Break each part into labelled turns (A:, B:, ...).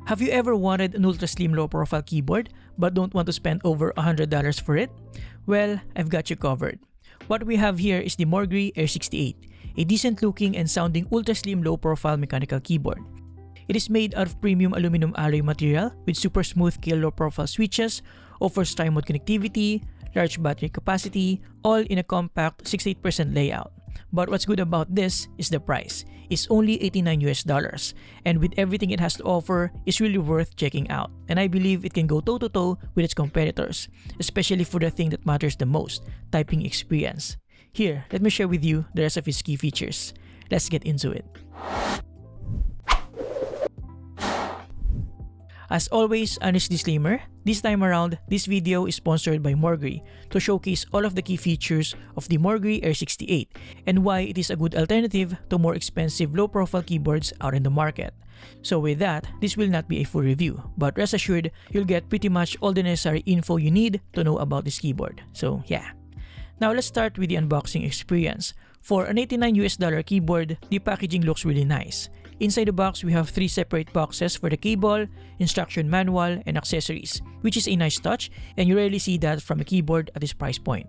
A: Have you ever wanted an ultra slim low profile keyboard but don't want to spend over $100 for it? Well, I've got you covered. What we have here is the Morgrie Air 68, a decent looking and sounding ultra slim low profile mechanical keyboard. It is made out of premium aluminum alloy material with super smooth scale low profile switches, offers tri-mode connectivity, large battery capacity, all in a compact 68% layout. But what's good about this is the price. It's only $89 and with everything it has to offer, it's really worth checking out. And I believe it can go toe-to-toe with its competitors, especially for the thing that matters the most, typing experience. Here, let me share with you the rest of its key features. Let's get into it. As always, honest disclaimer, this time around, this video is sponsored by Morgrie to showcase all of the key features of the Morgrie Air 68 and why it is a good alternative to more expensive low-profile keyboards out in the market. So with that, this will not be a full review, but rest assured, you'll get pretty much all the necessary info you need to know about this keyboard. So yeah. Now let's start with the unboxing experience. For an $89 keyboard, the packaging looks really nice. Inside the box, we have 3 separate boxes for the cable, instruction manual, and accessories, which is a nice touch and you rarely see that from a keyboard at this price point.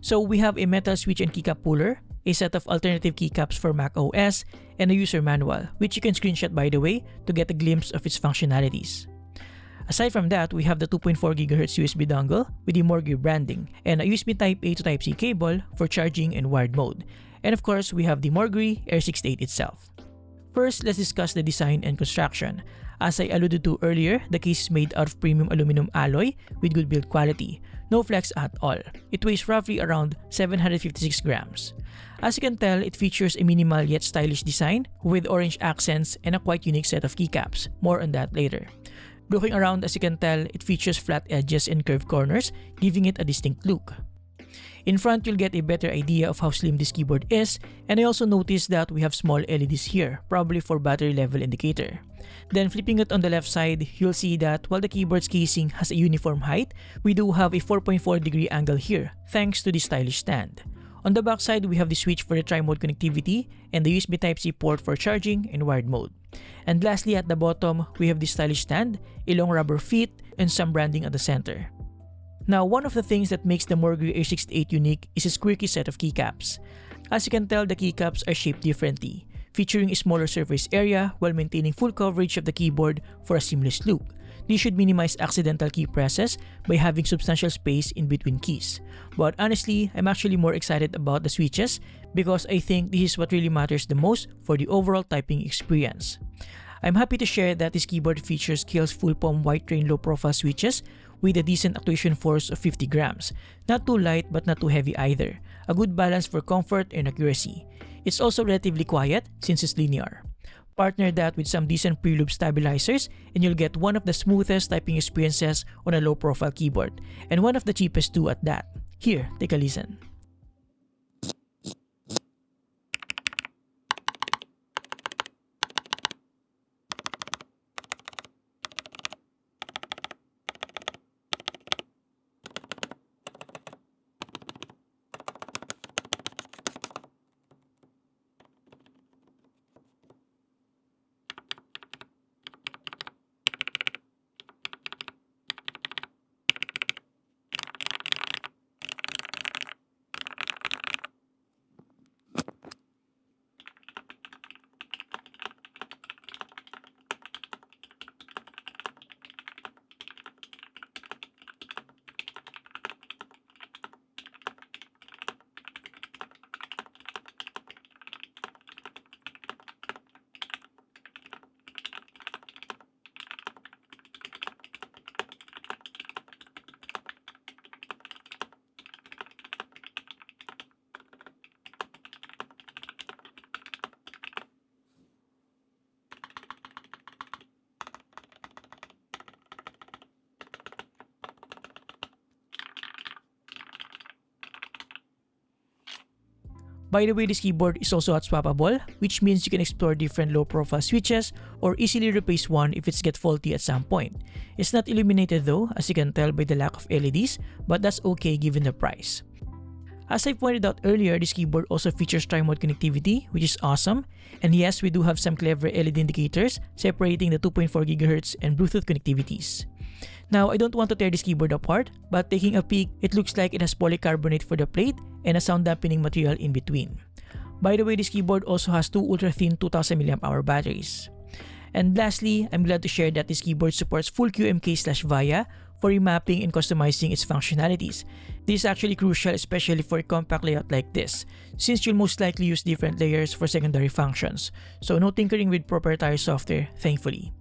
A: So we have a metal switch and keycap puller, a set of alternative keycaps for Mac OS, and a user manual, which you can screenshot by the way to get a glimpse of its functionalities. Aside from that, we have the 2.4 GHz USB dongle with the Morgrie branding and a USB Type-A to Type-C cable for charging and wired mode. And of course, we have the Morgrie Air 68 itself. First, let's discuss the design and construction. As I alluded to earlier, the case is made out of premium aluminum alloy with good build quality. No flex at all. It weighs roughly around 756 grams. As you can tell, it features a minimal yet stylish design with orange accents and a quite unique set of keycaps. More on that later. Looking around, as you can tell, it features flat edges and curved corners, giving it a distinct look. In front, you'll get a better idea of how slim this keyboard is, and I also noticed that we have small LEDs here, probably for battery level indicator. Then flipping it on the left side, you'll see that while the keyboard's casing has a uniform height, we do have a 4.4-degree angle here, thanks to the stylish stand. On the back side, we have the switch for the tri-mode connectivity and the USB Type-C port for charging and wired mode. And lastly, at the bottom, we have the stylish stand, a long rubber feet, and some branding at the center. Now, one of the things that makes the Morgrie Air 68 unique is its quirky set of keycaps. As you can tell, the keycaps are shaped differently, featuring a smaller surface area while maintaining full coverage of the keyboard for a seamless look. This should minimize accidental key presses by having substantial space in between keys. But honestly, I'm actually more excited about the switches because I think this is what really matters the most for the overall typing experience. I'm happy to share that this keyboard features Skill's full palm white train low profile switches with a decent actuation force of 50 grams. Not too light but not too heavy either. A good balance for comfort and accuracy. It's also relatively quiet since it's linear. Partner that with some decent preloop stabilizers and you'll get one of the smoothest typing experiences on a low profile keyboard. And one of the cheapest too at that. Here, take a listen. By the way, this keyboard is also hot swappable, which means you can explore different low-profile switches or easily replace one if it's get faulty at some point. It's not illuminated though, as you can tell by the lack of LEDs, but that's okay given the price. As I pointed out earlier, this keyboard also features tri-mode connectivity, which is awesome. And yes, we do have some clever LED indicators separating the 2.4 GHz and Bluetooth connectivities. Now, I don't want to tear this keyboard apart, but taking a peek, it looks like it has polycarbonate for the plate and a sound dampening material in between. By the way, this keyboard also has two ultra-thin 2000 mAh batteries. And lastly, I'm glad to share that this keyboard supports full QMK/VIA for remapping and customizing its functionalities. This is actually crucial, especially for a compact layout like this, since you'll most likely use different layers for secondary functions, so no tinkering with proprietary software, thankfully.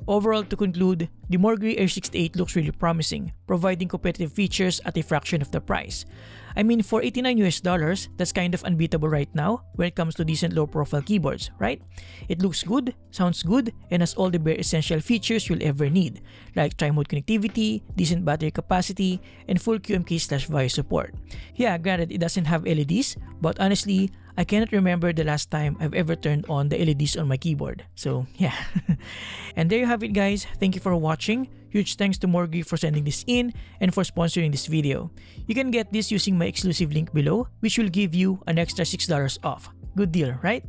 A: Overall, to conclude, the Morgrie Air 68 looks really promising, providing competitive features at a fraction of the price. I mean, for $89 that's kind of unbeatable right now when it comes to decent low-profile keyboards, right? It looks good, sounds good, and has all the bare essential features you'll ever need, like tri-mode connectivity, decent battery capacity, and full QMK/VIA support. Yeah, granted, it doesn't have LEDs, but honestly, I cannot remember the last time I've ever turned on the LEDs on my keyboard. So yeah. And there you have it, guys. Thank you for watching. Huge thanks to Morgrie for sending this in and for sponsoring this video. You can get this using my exclusive link below, which will give you an extra $6 off. Good deal, right?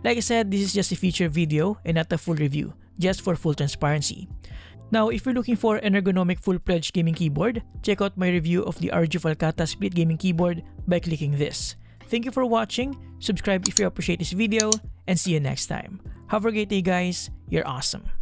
A: Like I said, this is just a feature video and not a full review, just for full transparency. Now, if you're looking for an ergonomic full-fledged gaming keyboard, check out my review of the RG Falcata Split Gaming Keyboard by clicking this. Thank you for watching, subscribe if you appreciate this video, and see you next time. Have a great day, guys. You're awesome.